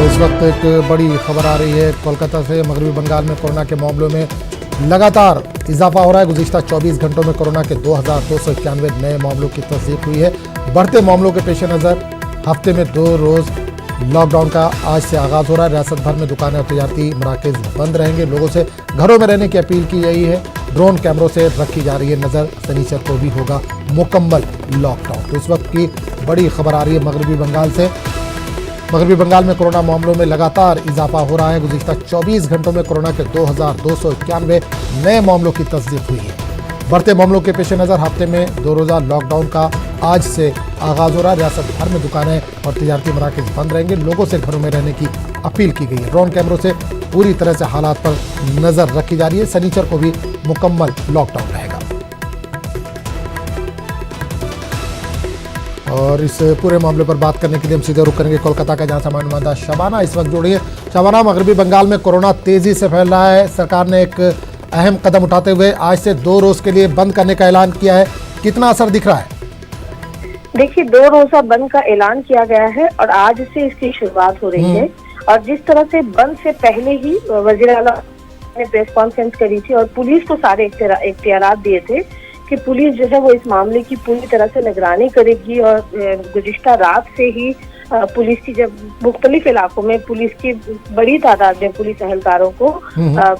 इस वक्त एक बड़ी खबर आ रही है कोलकाता से। मगरबी बंगाल में कोरोना के मामलों में लगातार इजाफा हो रहा है। गुज़िश्ता 24 घंटों में कोरोना के 2291 नए मामलों की तस्दीक हुई है। बढ़ते मामलों के पेश नज़र हफ्ते में 2 रोज़ लॉकडाउन का आज से आगाज़ हो रहा है। रियासत भर में दुकानें और तजारती मराकज़ बंद रहेंगे। लोगों से घरों में रहने की अपील की गई है। ड्रोन कैमरों से रखी जा रही है नज़र। शनिचर को भी होगा मुकम्मल लॉकडाउन। तो इस वक्त की बड़ी खबर आ रही है मगरबी बंगाल से। मगरबी बंगाल में कोरोना मामलों में लगातार इजाफा हो रहा है। गुज़िश्ता 24 घंटों में कोरोना के 2291 नए मामलों की तस्दीक हुई है। बढ़ते मामलों के पेश नज़र हफ्ते में 2 रोज़ा लॉकडाउन का आज से आगाज़ हो रहा है। रियासत भर में दुकानें और तजारती मराकज़ बंद रहेंगे। लोगों से घरों में रहने की अपील की गई है। ड्रोन कैमरों से पूरी तरह से हालात पर नज़र रखी जा रही है। शनिचर को भी मुकम्मल लॉकडाउन रहेगा। और इस पूरे मामले पर बात करने के लिए हम सीधे रुक करेंगे कोलकाता का, जहां से हमारे नुमाइंदा शबाना इस वक्त जुड़ी है। शबाना, मगरबी बंगाल में कोरोना तेजी से फैल रहा है। सरकार ने एक अहम कदम उठाते हुए आज से 2 रोज के लिए बंद करने का ऐलान किया है। कितना असर दिख रहा है? देखिए, 2 रोजा बंद का ऐलान किया गया है और आज से इसकी शुरुआत हो रही है। और जिस तरह से बंद से पहले ही वज़ीर आला ने प्रेस कॉन्फ्रेंस करी थी और पुलिस को सारे इख्तियारात दिए थे कि पुलिस जो है वो इस मामले की पूरी तरह से निगरानी करेगी। और गुज़िश्ता रात से ही पुलिस की जब मुख्तलिफ इलाकों में पुलिस की बड़ी तादाद में पुलिस एहलकारों को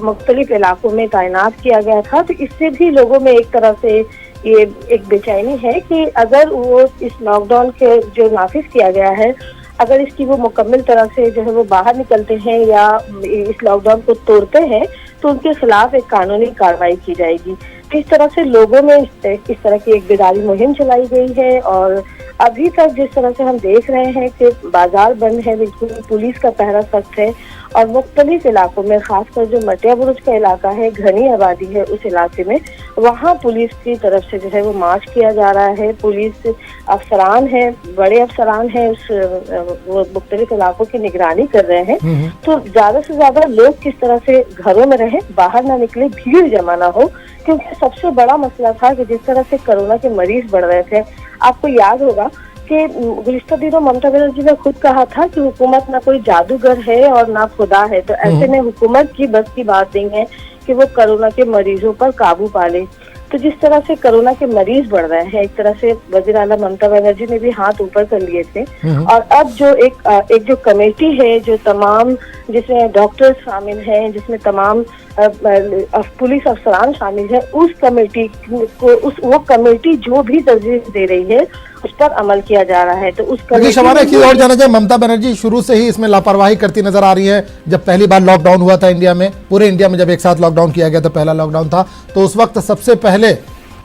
मुख्तलिफ इलाकों में तैनात किया गया था, तो इससे भी लोगों में एक तरह से ये एक बेचैनी है कि अगर वो इस लॉकडाउन के जो नाफिज किया गया है, अगर इसकी वो मुकम्मल तरह से जो है वो बाहर निकलते हैं या इस लॉकडाउन को तोड़ते हैं तो उनके खिलाफ एक कानूनी कार्रवाई की जाएगी। इस तरह से लोगों में इस तरह की एक बेदारी मुहिम चलाई गई है। और अभी तक जिस तरह से हम देख रहे हैं कि बाजार बंद है, बिल्कुल पुलिस का पहरा सख्त है और मुख्तलिफ इलाकों में, खासकर जो मटिया बुरुज का इलाका है, घनी आबादी है उस इलाके में, वहाँ पुलिस की तरफ से जो है वो मार्च किया जा रहा है। पुलिस अफसरान है, बड़े अफसरान है, वो मुख्तलिफ इलाकों की निगरानी कर रहे हैं। तो ज्यादा से ज्यादा लोग किस तरह से घरों में रहें, बाहर ना निकले, भीड़ जमा ना हो, क्योंकि सबसे बड़ा मसला था कि जिस तरह से कोरोना के मरीज बढ़ रहे थे। आपको याद होगा कि गुज़िश्ता दिनों ममता बनर्जी ने खुद कहा था कि हुकूमत ना कोई जादूगर है और ना खुदा है, तो ऐसे में हुकूमत की बस की बात नहीं है कि वो कोरोना के मरीजों पर काबू पा ले। तो जिस तरह से कोरोना के मरीज बढ़ रहे हैं, एक तरह से वज़ीर आला ममता बनर्जी ने भी हाथ ऊपर कर लिए थे। और अब जो एक जो कमेटी है, जो तमाम, जिसमें डॉक्टर्स शामिल हैं, जिसमें तमाम पुलिस अफसरान शामिल है, उस कमेटी को वो कमेटी जो भी तजवीज़ दे रही है उस पर अमल किया जा रहा है। तो उस कमेटी और जाना जाए, ममता बनर्जी शुरू से ही इसमें लापरवाही करती नजर आ रही है। जब पहली बार लॉकडाउन हुआ था इंडिया में, पूरे इंडिया में जब एक साथ लॉकडाउन किया गया था, पहला लॉकडाउन था, तो उस वक्त सबसे पहले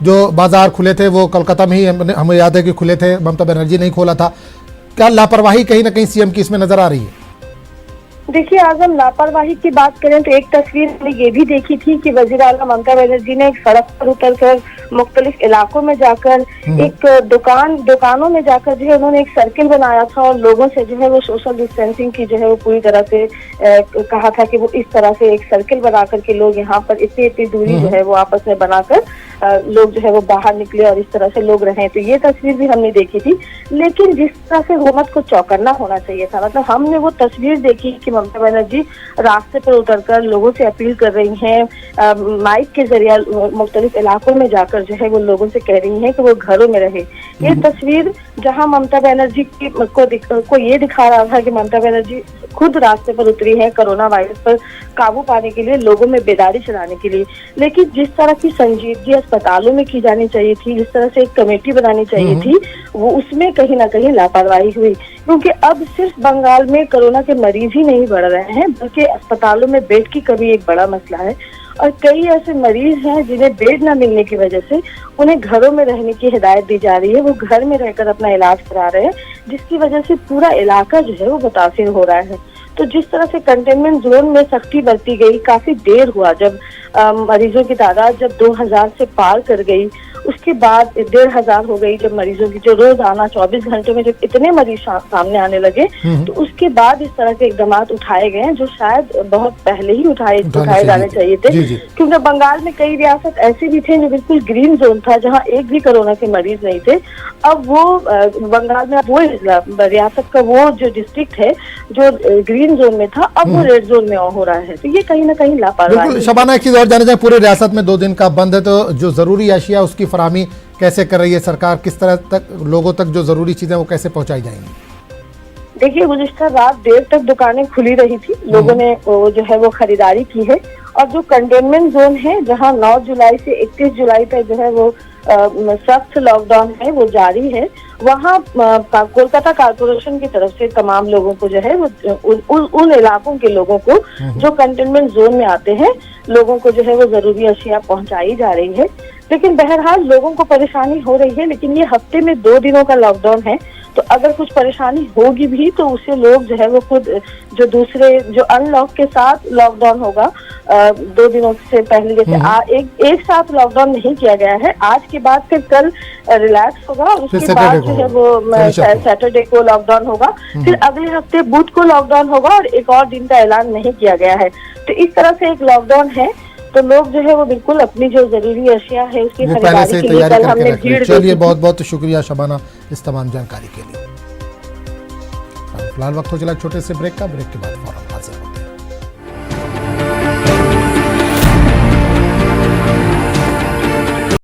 जो बाजार खुले थे वो कोलकाता में ही हमें याद है कि खुले थे, ममता बनर्जी ने खोला था। क्या लापरवाही कहीं ना कहीं सीएम की इसमें नजर आ रही है? देखिए, अगर हम लापरवाही की बात करें तो एक तस्वीर हमने ये भी देखी थी कि वज़ीर आला ममता बनर्जी ने एक सड़क पर उतरकर मुख्तलिफ इलाकों में जाकर एक दुकानों में जाकर जो है उन्होंने एक सर्किल बनाया था और लोगों से जो है वो सोशल डिस्टेंसिंग की जो है वो पूरी तरह से कहा था कि वो इस तरह से एक सर्किल बना करके लोग यहाँ पर इतनी दूरी जो है वो आपस में बनाकर लोग जो है वो बाहर निकले और इस तरह से लोग रहे। तो ये तस्वीर भी हमने देखी थी। लेकिन जिस तरह से हुकूमत को चौकन्ना होना चाहिए था, मतलब हमने वो तस्वीर देखी कि ममता बनर्जी रास्ते पर उतरकर लोगों से अपील कर रही हैं, माइक के जरिए मुख्तलिफ इलाकों में जाकर जो है वो लोगों से कह रही हैं कि वो घरों में रहे। ये तस्वीर जहां ममता बनर्जी को ये दिखा रहा था कि ममता बनर्जी खुद रास्ते पर उतरी है कोरोना वायरस पर काबू पाने के लिए, लोगों में बेदारी चलाने के लिए। लेकिन जिस तरह की संजीदगी अस्पतालों में की जानी चाहिए थी, जिस तरह से एक कमेटी बनानी चाहिए थी, वो उसमें कहीं ना कहीं लापरवाही हुई। क्योंकि अब सिर्फ बंगाल में कोरोना के मरीज ही नहीं बढ़ रहे हैं, बल्कि अस्पतालों में बेड की कमी एक बड़ा मसला है। और कई ऐसे मरीज हैं जिन्हें बेड न मिलने की वजह से उन्हें घरों में रहने की हिदायत दी जा रही है। वो घर में रहकर अपना इलाज करा रहे हैं, जिसकी वजह से पूरा इलाका जो है वो मुतासिर हो रहा है। तो जिस तरह से कंटेनमेंट जोन में सख्ती बरती गई, काफी देर हुआ जब मरीजों की तादाद जब 2000 से पार कर गई, उसके बाद 1500 हो गई जब मरीजों की, जो रोजाना 24 घंटे में जब इतने मरीज सामने आने लगे, तो उसके बाद इस तरह के इकदाम उठाए गए हैं जो शायद बहुत पहले ही उठाए जाने चाहिए थे। क्योंकि बंगाल में कई रियासत ऐसे भी थे जो बिल्कुल ग्रीन जोन था, जहां एक भी कोरोना के मरीज नहीं थे। अब वो बंगाल में वो रियासत का वो जो डिस्ट्रिक्ट है जो ग्रीन ग्रीन जोन में था, अब वो रेड जोन में हो रहा है। तो ये कहीं ना कहीं लापरवाही बिल्कुल है। शबाना, एक चीज और जाने जाए, पूरे रियासत में 2 दिन का बंद है, तो जो जरूरी अशिया उसकी फराहमी कैसे कर रही है सरकार? किस तरह तक लोगों तक जो जरूरी चीजें वो कैसे पहुंचाई जाएंगी? देखिए, गुज़िश्ता रात देर तक दुकानें खुली रही थी, लोगों ने वो जो है वो खरीदारी की है। और जो कंटेनमेंट जोन है, जहां 9 जुलाई से 31 जुलाई तक जो है वो सख्त लॉकडाउन है वो जारी है, वहां कोलकाता कारपोरेशन की तरफ से तमाम लोगों को जो है वो उन इलाकों के लोगों को जो कंटेनमेंट जोन में आते हैं, लोगों को जो है वो जरूरी अशिया पहुंचाई जा रही है। लेकिन बहरहाल लोगों को परेशानी हो रही है, लेकिन ये हफ्ते में 2 दिनों का लॉकडाउन है, तो अगर कुछ परेशानी होगी भी तो उसे लोग जो है वो खुद जो दूसरे जो अनलॉक के साथ लॉकडाउन होगा 2 दिनों से पहले, जैसे एक साथ लॉकडाउन नहीं किया गया है। आज के बाद फिर कल रिलैक्स होगा और उसके बाद जो है वो सैटरडे को लॉकडाउन होगा, फिर अगले हफ्ते बुध को लॉकडाउन होगा और एक और दिन का ऐलान नहीं किया गया है। तो इस तरह से एक लॉकडाउन है, तो लोग जो है वो बिल्कुल अपनी जो जरूरी अशिया है उसकी खरीदारी के लिए कल हमने भीड़। चलिए, बहुत बहुत शुक्रिया शबाना इस तमाम जानकारी के लिए। फिलहाल वक्त हो चला छोटे से ब्रेक का, ब्रेक के बाद फौरन